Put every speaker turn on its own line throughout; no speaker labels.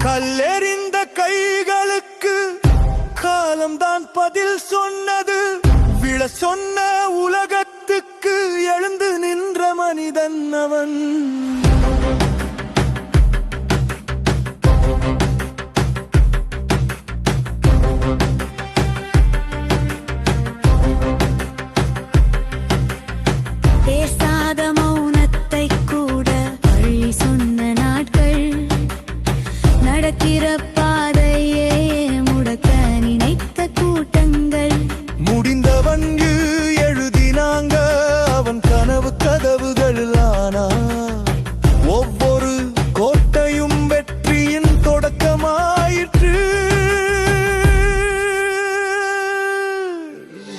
கல்லெறிந்த கைகளுக்கு காலம்தான் பதில் சொன்னது. விழ சொன்ன உலகத்துக்கு எழுந்து நின்ற மனிதன் அவன்.
பேசாத மௌனத்தை கூட வழி சொன்ன நாட்கள், நடக்கிற பாதையே முடக்க நினைத்த கூட்டங்கள்.
முடிந்தவன் எழுதினாங்க அவன் கனவு கதவுகள். ஆனா ஒவ்வொரு கோட்டையும் வெற்றியின் தொடக்கமாயிற்று.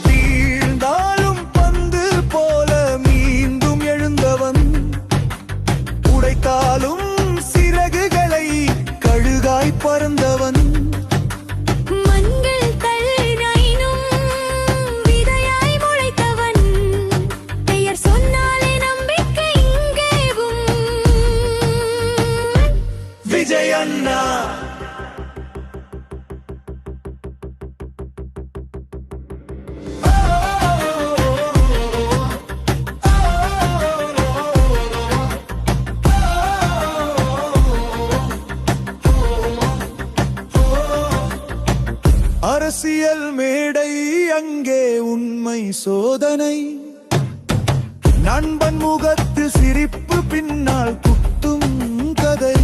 வீழ்ந்தாலும் பந்து போல மீண்டும் எழுந்தவன், உடைத்தாலும் சிறகுகளை கழுகாய் பறந்தவன். விஜய் அண்ணா அரசியல் மேடை அங்கே உண்மை சோதனை. நண்பன் முகத்தில் சிரிப்பு பின்னால் குத்தும் கதை.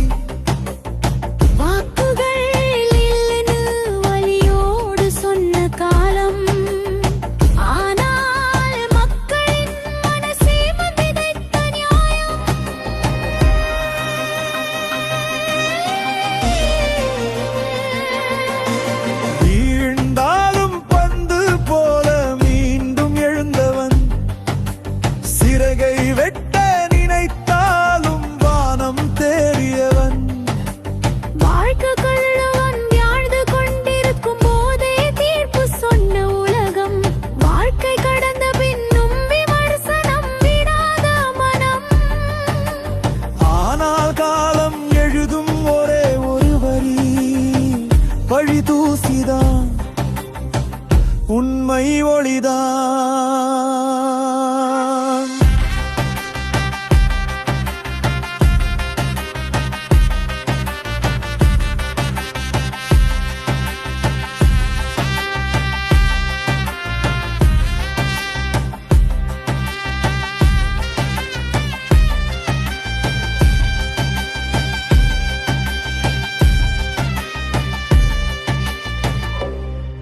வீழ்ந்தாலும் பந்து போல மீண்டும் எழுந்தவன், சிறகை வெட்ட நினைத்தாலும் வானம் தேறியவன்.
வாழ்க்கைக்குள்ளவன் வாழ்ந்து கொண்டிருக்கும் போதே தீர்ப்பு சொன்ன உலகம். வாழ்க்கை கடந்த பின்னும் விமர்சனம் விடாத மனம்.
ஆனால் காலம் எழுதும் ஒரே ஒரு வரி பழி தூசிதான், உண்மை ஒளிதான்.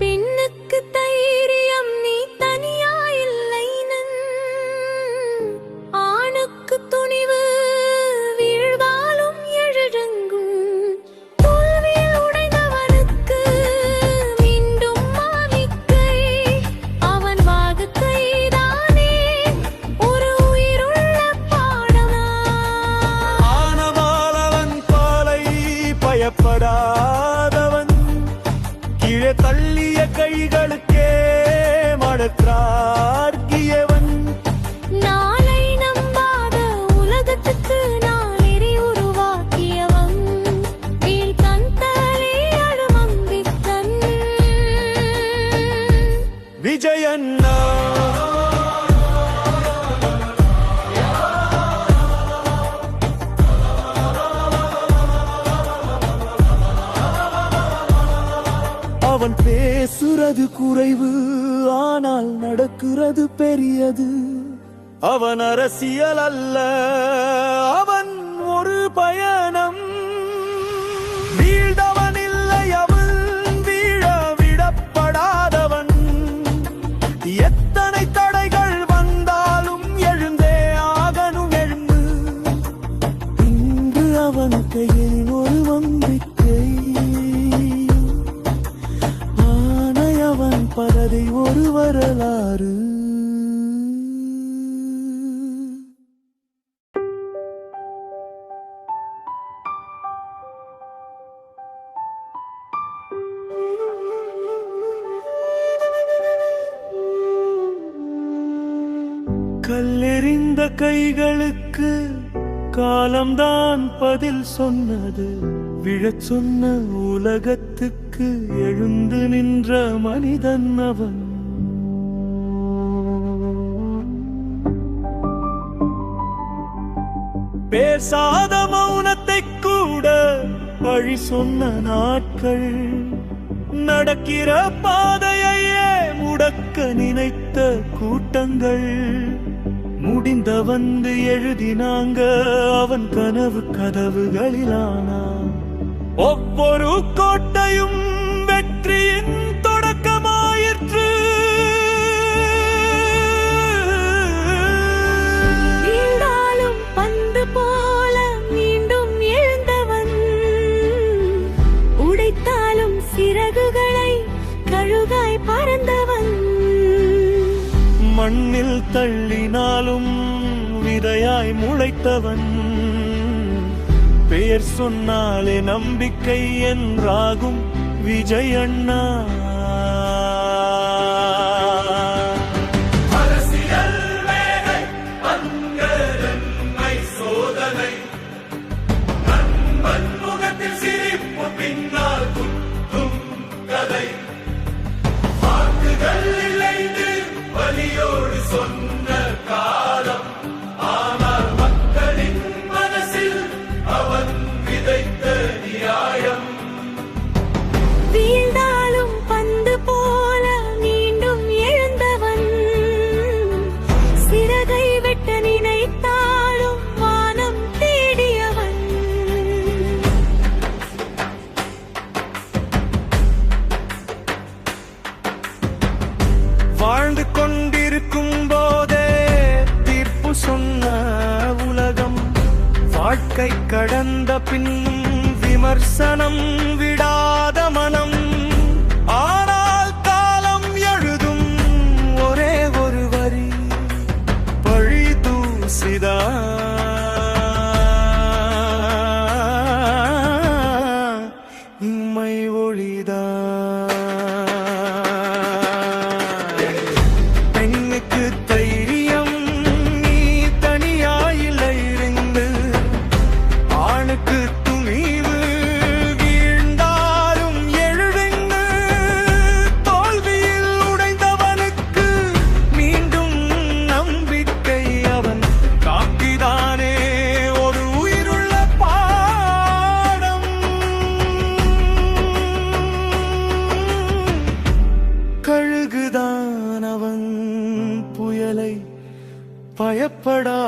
பெண்ணுக்கு தைரியம் நீ தனியா இல்லை நன். ஆணுக்கு துணிவு வீழ்ந்தாலும் எழுதுங்கும். தோல்வியில் உடைந்தவனுக்கு மீண்டும் மாவிக்கை. அவன் வாழ்க்கைதானே ஒரு உயிருள்ள பாடமா.
ஆனவால் அவன் பாலை பயப்படாதவன், கீழே தள்ளிய கைகளுக்கே மடற்றார்கியவன்.
நாளை நம்பாத உலகத்துக்கு நாளெறி உருவாக்கியவன். வீழ்த்தன் தலை அழுமம்பித்தன்
விஜய் அண்ணா. அவன் பேசுறது குறைவு, ஆனால் நடக்கிறது பெரியது. அவன் அரசியல் அல்ல, அவன் ஒரு பயணம். வீழ்ந்தவன் இல்லை, அவன் வீழ விடப்படாதவன். எத்தனை தடைகள் வந்தாலும் எழுந்தே ஆகணும் எழுந்து. இன்று அவன் கையில் ஒரு நம்பிக்கை, ஆனை அவன் பலதை ஒரு வரலாறு. கல்லெறிந்த கைகளுக்கு காலம்தான் பதில் சொன்னது, விழச் சொன்ன உலகத்துக்கு எழுந்து நின்ற மனிதன் அவன். பேசாத மௌனத்தை கூட வழி சொன்ன நாட்கள், நடக்கிற பாதையையே முடக்க நினைத்த கூட்டங்கள், முடிந்த வந்து எழுதினாங்க அவன் கனவு கதவுகளிலானா. ஒவ்வொரு கோட்டையும் வெற்றியின் தொடக்கமாயிற்று.
வீழ்ந்தாலும் பந்து போல மீண்டும் எழுந்தவன், உடைத்தாலும் சிறகுகளை கழுகாய் பறந்தவன்,
மண்ணில் தள்ளினாலும் விதையாய் முளைத்தவன், பெயர் சொன்னாலே நம்பிக்கை என்றாகும் விஜய் அண்ணா.
வீழ்ந்தாலும் பந்து போல மீண்டும் எழுந்தவன், சிறகை வெட்ட நினைத்தாலும் வானம் தேடியவன்.
வாழ்ந்து கொண்டிருக்கும் போதே தீர்ப்பு சொன்ன உலகம், வாழ்க்கை கடந்த பின்னும் விமர்சனம் விடாத மனம். ஆனால் காலம் எழுதும் ஒரே ஒரு வரி, பழி தூசிதா இம்மை ஒளிதா. பெண்ணுக்கு தைரியம் நீ தனியாயில்லை இருந்து, ஆணுக்கு துணிவு வீழ்ந்தாலும் எழுதுங்க. தோல்வியில் உடைந்தவனுக்கு மீண்டும் நம்பிக்கை அவன் காக்கிதானே ஒரு உயிருள்ள பாடம். கழுகுதான் அவன் புயலை பயப்படா